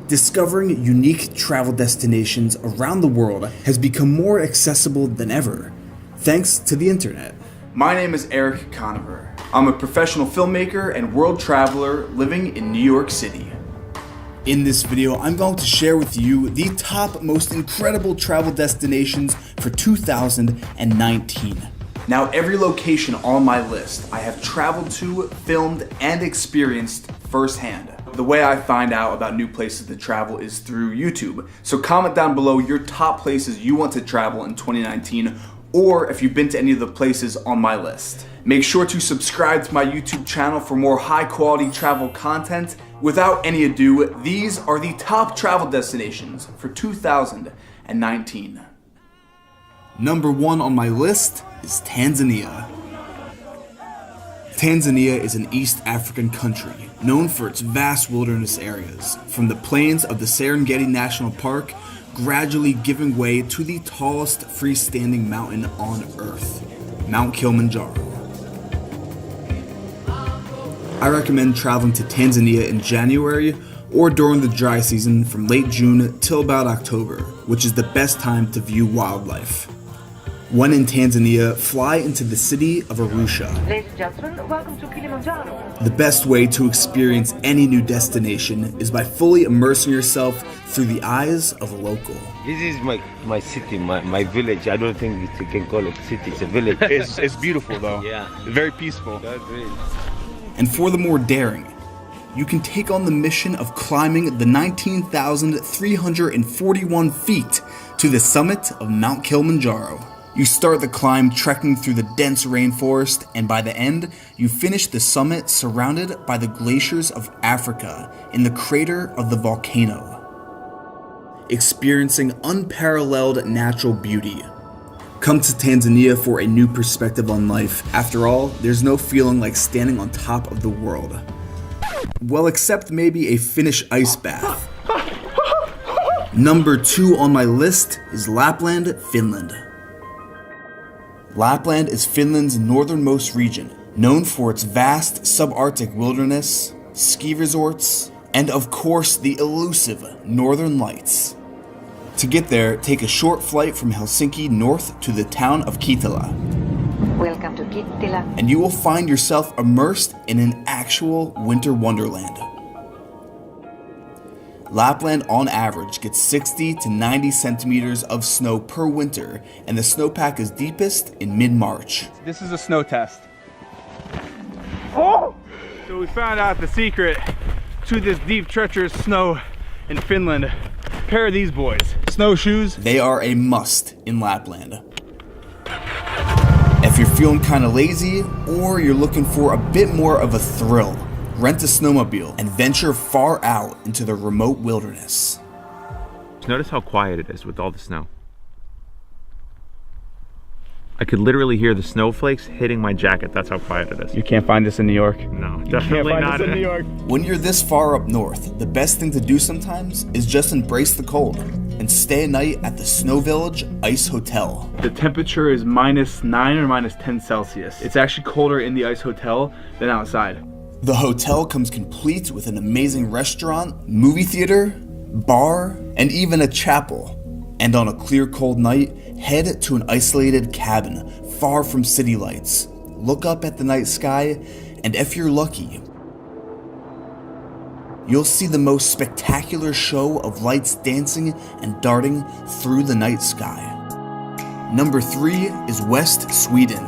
Discovering unique travel destinations around the world has become more accessible than ever, thanks to the internet. My name is Eric Conover. I'm a professional filmmaker and world traveler living in New York City. In this video, I'm going to share with you the top most incredible travel destinations for 2019. Now, every location on my list I have traveled to, filmed, and experienced firsthand. The way I find out about new places to travel is through YouTube. So comment down below your top places you want to travel in 2019, or if you've been to any of the places on my list. Make sure to subscribe to my YouTube channel for more high quality travel content. Without any ado, these are the top travel destinations for 2019. Number 1 on my list is Tanzania. Tanzania is an East African country known for its vast wilderness areas, from the plains of the Serengeti National Park gradually giving way to the tallest freestanding mountain on Earth, Mount Kilimanjaro. I recommend traveling to Tanzania in January or during the dry season from late June till about October, which is the best time to view wildlife. When in Tanzania, fly into the city of Arusha. Ladies and gentlemen, welcome to Kilimanjaro. The best way to experience any new destination is by fully immersing yourself through the eyes of a local. This is my city, my village. I don't think you can call it city, it's a village. It's beautiful though. Yeah. Very peaceful. That's great. And for the more daring, you can take on the mission of climbing the 19,341 feet to the summit of Mount Kilimanjaro. You start the climb trekking through the dense rainforest, and by the end, you finish the summit surrounded by the glaciers of Africa in the crater of the volcano, experiencing unparalleled natural beauty. Come to Tanzania for a new perspective on life. After all, there's no feeling like standing on top of the world. Well, except maybe a Finnish ice bath. Number 2 on my list is Lapland, Finland. Lapland is Finland's northernmost region, known for its vast subarctic wilderness, ski resorts, and of course the elusive Northern Lights. To get there, take a short flight from Helsinki north to the town of Kittilä. Welcome to Kittilä. And you will find yourself immersed in an actual winter wonderland. Lapland on average gets 60 to 90 centimeters of snow per winter, and the snowpack is deepest in mid-March. This is a snow test. Oh! So we found out the secret to this deep, treacherous snow in Finland. A pair of these boys. Snowshoes. They are a must in Lapland. If you're feeling kind of lazy, or you're looking for a bit more of a thrill, rent a snowmobile and venture far out into the remote wilderness. Notice how quiet it is with all the snow. I could literally hear the snowflakes hitting my jacket. That's how quiet it is. You can't find this in New York. No, definitely not in New York. When you're this far up north, the best thing to do sometimes is just embrace the cold and stay a night at the Snow Village Ice Hotel. The temperature is -9 or -10 Celsius. It's actually colder in the Ice Hotel than outside. The hotel comes complete with an amazing restaurant, movie theater, bar, and even a chapel. And on a clear, cold night, head to an isolated cabin far from city lights. Look up at the night sky, and if you're lucky, you'll see the most spectacular show of lights dancing and darting through the night sky. Number 3 is West Sweden.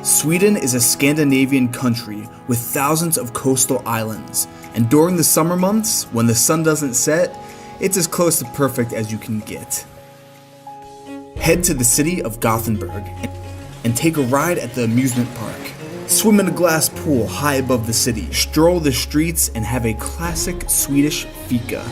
Sweden is a Scandinavian country with thousands of coastal islands, and during the summer months, when the sun doesn't set, it's as close to perfect as you can get. Head to the city of Gothenburg and take a ride at the amusement park. Swim in a glass pool high above the city, stroll the streets, and have a classic Swedish fika.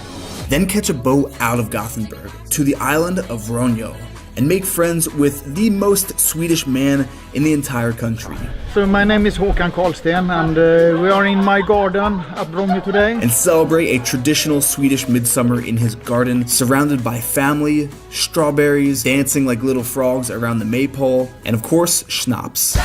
Then catch a boat out of Gothenburg to the island of Ronjo and make friends with the most Swedish man in the entire country. So my name is Håkan Karlsten, and we are in my garden at Ronjo today. And celebrate a traditional Swedish midsummer in his garden, surrounded by family, strawberries, dancing like little frogs around the maypole, and of course, schnapps.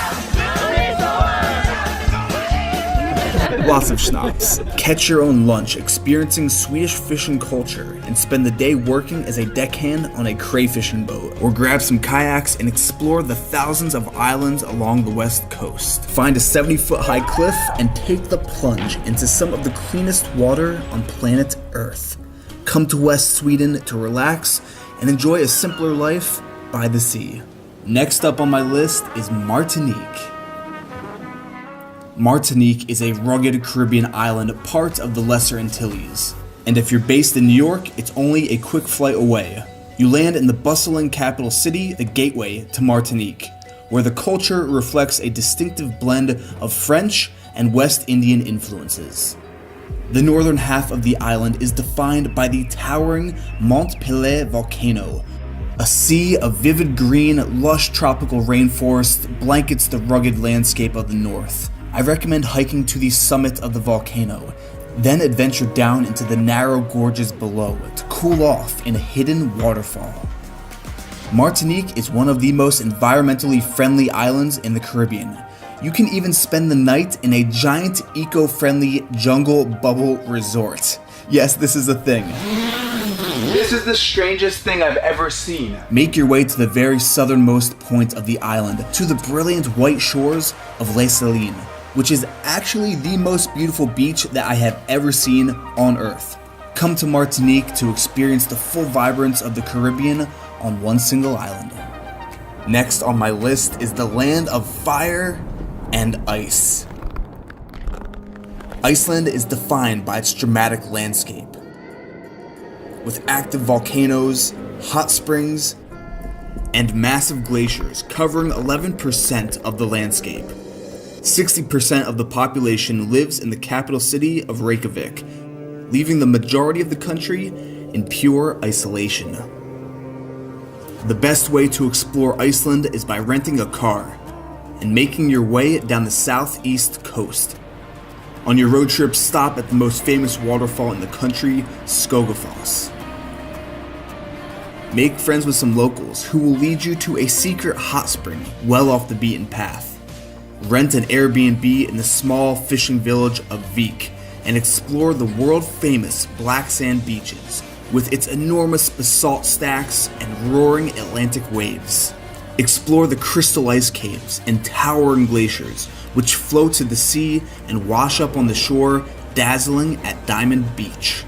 Lots of schnapps. Catch your own lunch experiencing Swedish fishing culture and spend the day working as a deckhand on a crayfishing boat. Or grab some kayaks and explore the thousands of islands along the west coast. Find a 70-foot high cliff and take the plunge into some of the cleanest water on planet Earth. Come to West Sweden to relax and enjoy a simpler life by the sea. Next up on my list is Martinique. Martinique is a rugged Caribbean island, part of the Lesser Antilles. And if you're based in New York, it's only a quick flight away. You land in the bustling capital city, the gateway to Martinique, where the culture reflects a distinctive blend of French and West Indian influences. The northern half of the island is defined by the towering Mont Pelée volcano. A sea of vivid green, lush tropical rainforest blankets the rugged landscape of the north. I recommend hiking to the summit of the volcano, then adventure down into the narrow gorges below to cool off in a hidden waterfall. Martinique is one of the most environmentally friendly islands in the Caribbean. You can even spend the night in a giant eco-friendly jungle bubble resort. Yes, this is a thing. This is the strangest thing I've ever seen. Make your way to the very southernmost point of the island, to the brilliant white shores of Les Salines, which is actually the most beautiful beach that I have ever seen on Earth. Come to Martinique to experience the full vibrance of the Caribbean on one single island. Next on my list is the land of fire and ice. Iceland is defined by its dramatic landscape, with active volcanoes, hot springs, and massive glaciers covering 11% of the landscape. 60% of the population lives in the capital city of Reykjavik, leaving the majority of the country in pure isolation. The best way to explore Iceland is by renting a car and making your way down the southeast coast. On your road trip, stop at the most famous waterfall in the country, Skogafoss. Make friends with some locals who will lead you to a secret hot spring well off the beaten path. Rent an Airbnb in the small fishing village of Vik and explore the world-famous black sand beaches with its enormous basalt stacks and roaring Atlantic waves. Explore the crystal ice caves and towering glaciers which flow to the sea and wash up on the shore, dazzling at Diamond Beach.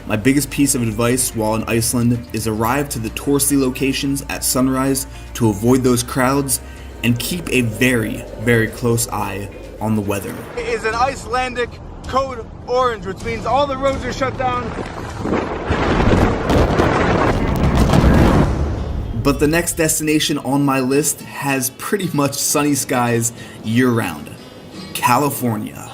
My biggest piece of advice while in Iceland is arrive to the touristy locations at sunrise to avoid those crowds and keep a very, very close eye on the weather. It is an Icelandic code orange, which means all the roads are shut down. But the next destination on my list has pretty much sunny skies year-round. California.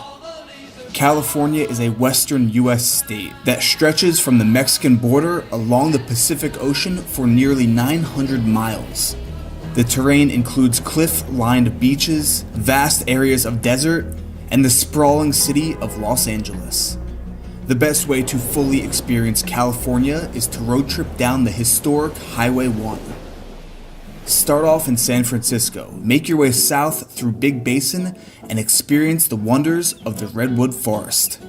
California is a western US state that stretches from the Mexican border along the Pacific Ocean for nearly 900 miles. The terrain includes cliff-lined beaches, vast areas of desert, and the sprawling city of Los Angeles. The best way to fully experience California is to road trip down the historic Highway 1. Start off in San Francisco, make your way south through Big Basin, and experience the wonders of the Redwood Forest.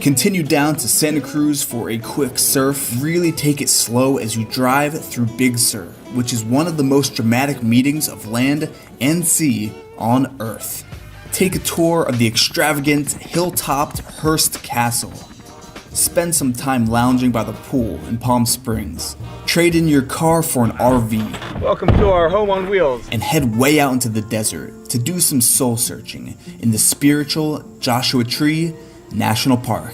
Continue down to Santa Cruz for a quick surf. Really take it slow as you drive through Big Sur, which is one of the most dramatic meetings of land and sea on Earth. Take a tour of the extravagant, hill-topped Hearst Castle. Spend some time lounging by the pool in Palm Springs. Trade in your car for an RV. Welcome to our home on wheels. And head way out into the desert to do some soul searching in the spiritual Joshua Tree National Park.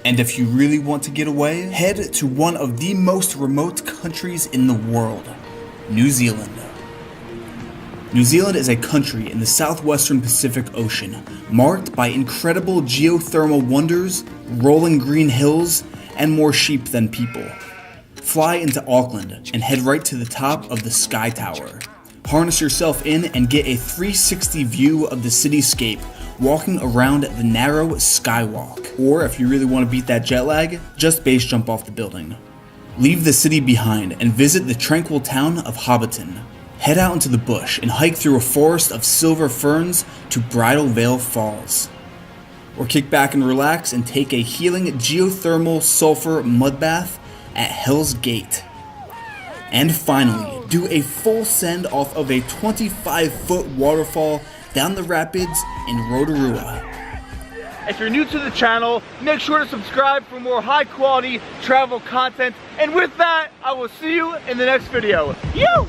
And if you really want to get away, head to one of the most remote countries in the world, New Zealand. New Zealand is a country in the southwestern Pacific Ocean, marked by incredible geothermal wonders, rolling green hills, and more sheep than people. Fly into Auckland and head right to the top of the Sky Tower. Harness yourself in and get a 360 view of the cityscape, walking around the narrow Skywalk. Or if you really want to beat that jet lag, just base jump off the building. Leave the city behind and visit the tranquil town of Hobbiton. Head out into the bush and hike through a forest of silver ferns to Bridal Veil Falls. Or kick back and relax and take a healing geothermal sulfur mud bath at Hell's Gate. And finally, do a full send off of a 25-foot waterfall down the rapids in Rotorua. If you're new to the channel, make sure to subscribe for more high quality travel content. And with that, I will see you in the next video. Yo!